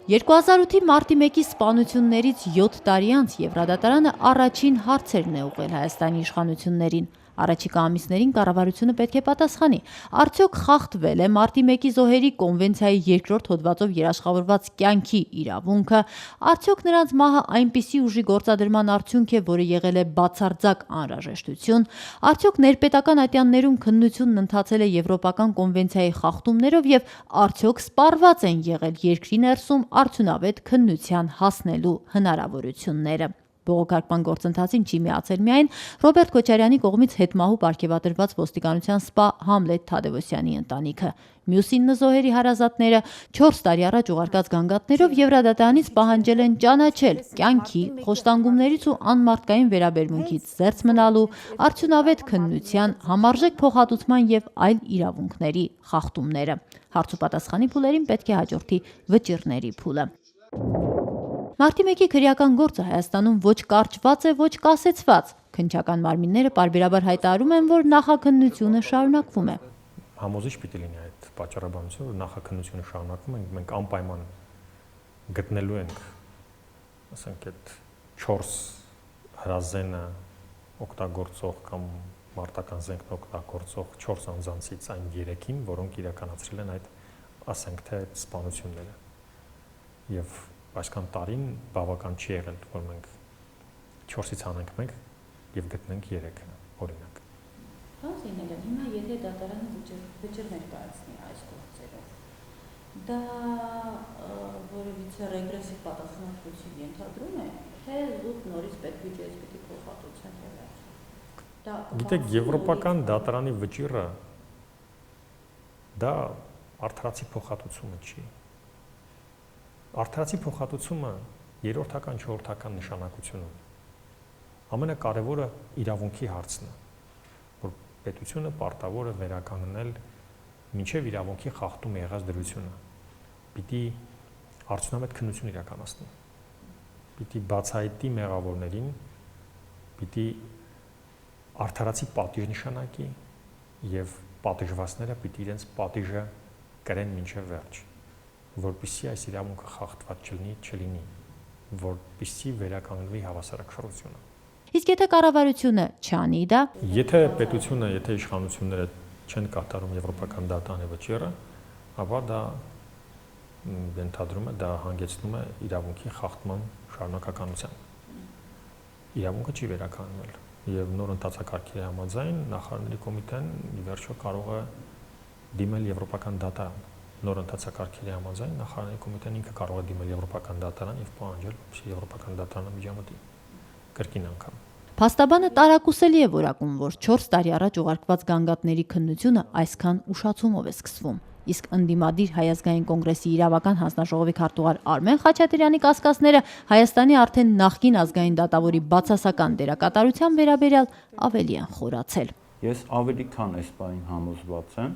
2008-ի մարտի 1-ի սպանություններից 7 տարի անց Եվրադատարանը առաջին հարցերն է ուղղել Հայաստանի իշխանություններին։ Առաջիկա ամիսներին կառավարությունը պետք է պատասխանի, արդյոք խախտվել է մարտի 1-ի զոհերի կոնվենցիայի 2-րդ հոդվածով երաշխավորված կյանքի իրավունքը, արդյոք նրանց մահը այնպիսի ուժի գործադրման արդյունք է, որը եղել է բացարձակ անհրաժեշտություն, արդյոք ներպետական ատյաններում քննությունն ընթացել է եվրոպական կոնվենցիայի խախտումներով եւ արդյոք սպառված են եղել երկրի ներսում արդյունավետ քննության հասնելու հնարավորությունները։ Բողոքարկման գործընթացին չի միացել միայն Ռոբերտ Քոչարյանի կողմից հետմահու պարգևատրված ոստիկանության սպա Համլետ Թադևոսյանի ընտանիքը։ Մյուս 9 զոհերի հարազատները 4 տարի առաջ ուղարկած գանգատներով Եվրադատարանից պահանջել են ճանաչել կյանքի, խոշտանգումներից ու անմարդկային վերաբերմունքից զերծ մնալու, արդյունավետ քննության, համարժեք փոխհատուցման եւ այլ իրավունքների խախտումները։ Հարց ու պատասխանի փուլերին պետք է հաջորդի վճիռների փուլը։ Մարտի 1-ի քրեական գործը Հայաստանում ոչ կարճված է, ոչ կասեցված։ Քննչական մարմինները պարբերաբար հայտարարում են, որ նախաքննությունը շարունակվում է։ Համոզիչ պիտի լինի այդ պատճառաբանությունը, որ նախաքննությունը շարունակվում է, մենք անպայման գտնելու ենք, ասենք, այդ 4 հրազենը օգտագործող կամ մարտական զենքն օգտագործող 4 անձանցից այն 3-ին, որոնք իրականացրել են այդ, ասենք թե, սպանությունները։ Եվ այսքան տարին բավական չի եղել, որ մենք 4-ից հանենք 1 եւ գտնենք 3-ը, օրինակ։ Բաց ինել են, հիմա եթե դատարանը վճիռներ կայացնի այս գործերով, դա որևիցե ռեգրեսիվ պատասխանատվություն ենթադրում է, թե զուտ նորից պետբյուջեից պիտի փոխհատուցեն եւ Գիտեք, եվրոպական դատարանի վճիռը դա արդարացի փոխհատուցումը չի։ Արդարացի փոխհատուցումը երրորդական, չորրորդական նշանակություն ունի։ Ամենակարևորը իրավունքի հարցն է, որ պետությունը պարտավոր է վերականգնել մինչև իրավունքի խախտում եղած դրությունը։ Պիտի արդյունավետ քննություն իրականացնի։ Պիտի բացահայտի մեղավորներին, պիտի արդարացի պատիժ նշանակի եւ պատժվածները պիտի իրենց պատիժը կրեն մինչև վերջ, որպեսզի այս իրավունքը խախտված չլինի, որպեսզի վերականգնվի հավասարակշռությունը։ Իսկ եթե կառավարությունը չանի դա, եթե պետությունը, եթե իշխանությունները չեն կատարում եվրոպական դատարանի վճիռը, ապա դա ենթադրում է, դա հանգեցնում է իրավունքի խախտման շարունակականության։ Իրավունքը չի վերականգնվել եւ նոր ընթացակարգերի համաձայն նախարարների կոմիտեն ի վերջո կարող է դիմել եվրոպական դատարան։ Նոր ընթացակարգերի համաձայն նախարարների կոմիտեն ինքը կարող է դիմել եվրոպական դատարան եւ պահանջել, որ եվրոպական դատարանը միջամտի կրկին անգամ։ Փաստաբանը տարակուսելի է որակում, որ 4 տարի առաջ ուղարկված գանգատների քննությունը այսքան ուշացումով է սկսվում։ Իսկ ընդդիմադիր Հայ ազգային կոնգրեսի իրավական հանձնաժողովի քարտուղար Արմեն Խաչատրյանի կասկածները Հայաստանի արդեն նախկին ազգային դատավորի բացասական դերակատարության վերաբերյալ ավելի են խորացել։ Ես ավելի քան այս բանին համոզված եմ,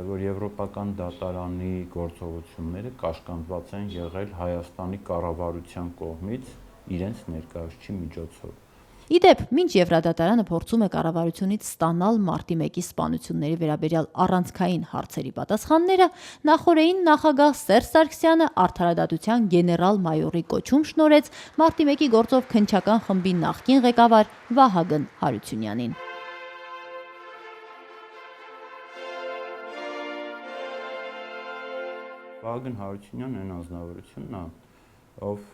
որ եվրոպական դատարանի գործողությունները կաշկանդված են եղել Հայաստանի կառավարության կողմից իրենց ներկայացուցիչի միջոցով։ Իդեպ, մինչ Եվրադատարանը փորձում է կառավարությունից ստանալ մարտի 1-ի սպանությունների վերաբերյալ առանցքային հարցերի պատասխանները, նախօրեին նախագահ Սերժ Սարգսյանը արդարադատության գեներալ-մայորի կոչում շնորհեց մարտի 1-ի գործով քննչական խմբի նախկին ղեկավար Վահագն Հարությունյանին։ Վահագն Հարությունյանն այն անձնավորությունն է, ով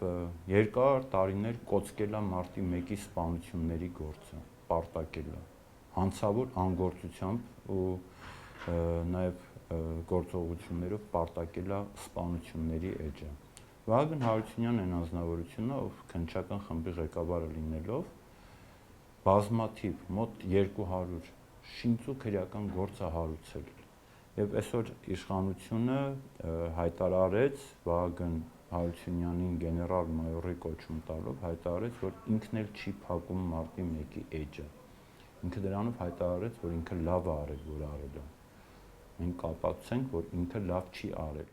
երկար տարիներ կոծկել է մարտի 1-ի սպանությունների գործը, պարտակել է, հանցավոր անգործությամբ ու նաև գործողություններով պարտակել է սպանությունների էջը։ Վահագն Հարությունյանն այն անձնավորությունն է, ով քննչական խմբի ղեկավարը լինելով բազմաթիվ մոտ 200 շինծու քրեական գործ է հարուցել։ Եվ այսօր իշխանությունը հայտարարեց Վահագն Հարությունյանին գեներալ-մայորի կոչում տալով հայտարարեց, որ ինքն էլ չի փակում մարտի 1-ի էջը։ Ինքը դրանով հայտարարեց, որ ինքը լավ է արել, որ արել է։ Մենք կապացուցենք, որ ինքը լավ չի արել։